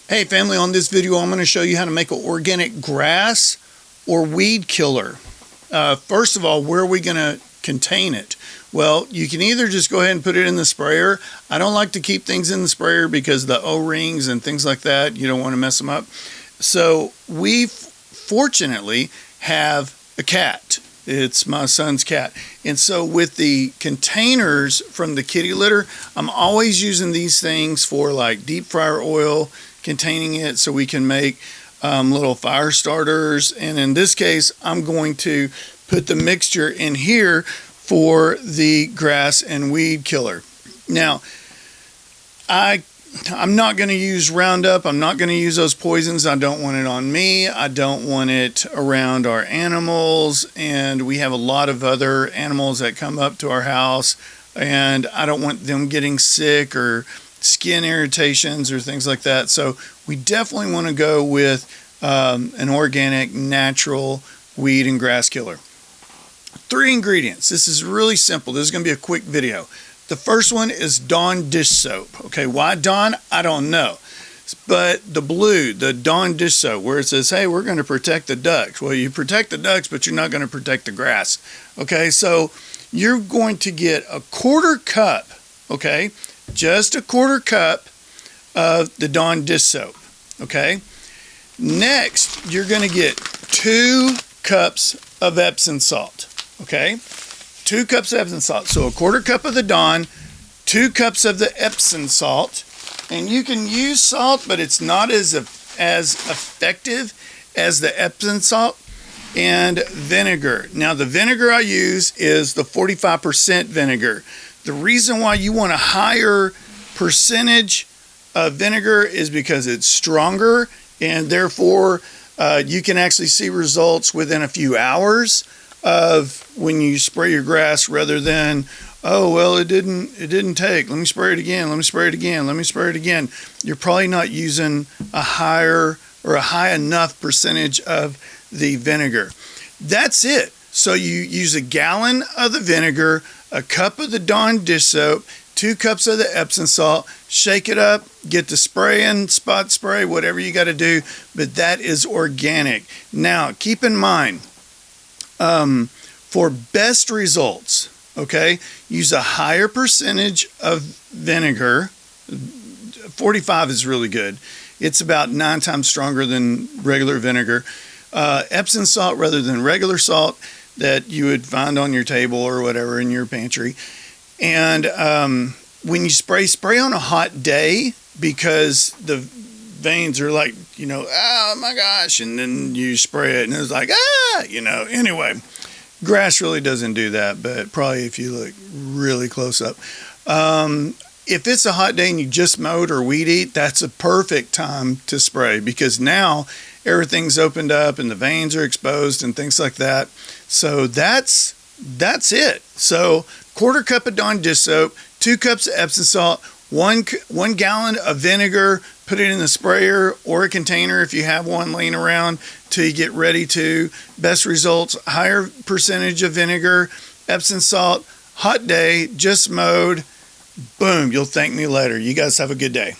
Hey family, on this video I'm going to show you how to make an organic grass or weed killer. First of all, where are we going to contain it? Well, you can either just go ahead and put it in the sprayer. I don't like to keep things in the sprayer because the O-rings and things like that, you don't want to mess them up. So we fortunately have a cat. It's my son's cat. And so with the containers from the kitty litter, I'm always using these things for like deep fryer oil, containing it so we can make little fire starters. And in this case, I'm going to put the mixture in here for the grass and weed killer. Now, I'm not going to use Roundup. I'm not going to use those poisons. I don't want it on me. I don't want it around our animals. And we have a lot of other animals that come up to our house, and I don't want them getting sick or skin irritations or things like that. So we definitely want to go with an organic, natural weed and grass killer. 3 ingredients. This is really simple. This is going to be a quick video. The first one is Dawn dish soap. Okay, why Dawn? I don't know. But the blue, the Dawn dish soap, where it says, hey, we're going to protect the ducks. Well, you protect the ducks, but you're not going to protect the grass. Okay, so you're going to get a 1/4 cup, okay, just a 1/4 cup of the Dawn dish soap, okay? Next, you're going to get 2 cups of Epsom salt, okay? 2 cups of Epsom salt. So a 1/4 cup of the Dawn, 2 cups of the Epsom salt. And you can use salt, but it's not as effective as the Epsom salt. And vinegar. Now the vinegar I use is the 45% vinegar. The reason why you want a higher percentage of vinegar is because it's stronger, and therefore you can actually see results within a few hours of when you spray your grass, rather than, oh well, it didn't take, let me spray it again, let me spray it again, let me spray it again. You're probably not using a higher or a high enough percentage of the vinegar. That's it. So you use a gallon of the vinegar, a cup of the Dawn dish soap, 2 cups of the Epsom salt, shake it up, get the spraying, spot spray, whatever you got to do, but that is organic. Now, keep in mind, for best results, okay, use a higher percentage of vinegar. 45 is really good. It's about 9 times stronger than regular vinegar. Epsom salt rather than regular salt that you would find on your table or whatever in your pantry. And when you spray on a hot day, because the veins are like, you know, oh my gosh, and then you spray it and it's like, ah, you know. Anyway, grass really doesn't do that, but probably if you look really close up. If it's a hot day and you just mowed or weed eat, that's a perfect time to spray, because now everything's opened up and the veins are exposed and things like that. So that's it. So 1/4 cup of Dawn dish soap, 2 cups of Epsom salt, 1 gallon of vinegar. Put it in the sprayer or a container if you have one laying around till you get ready to. Best results, higher percentage of vinegar, Epsom salt, hot day, just mowed. Boom, you'll thank me later. You guys have a good day.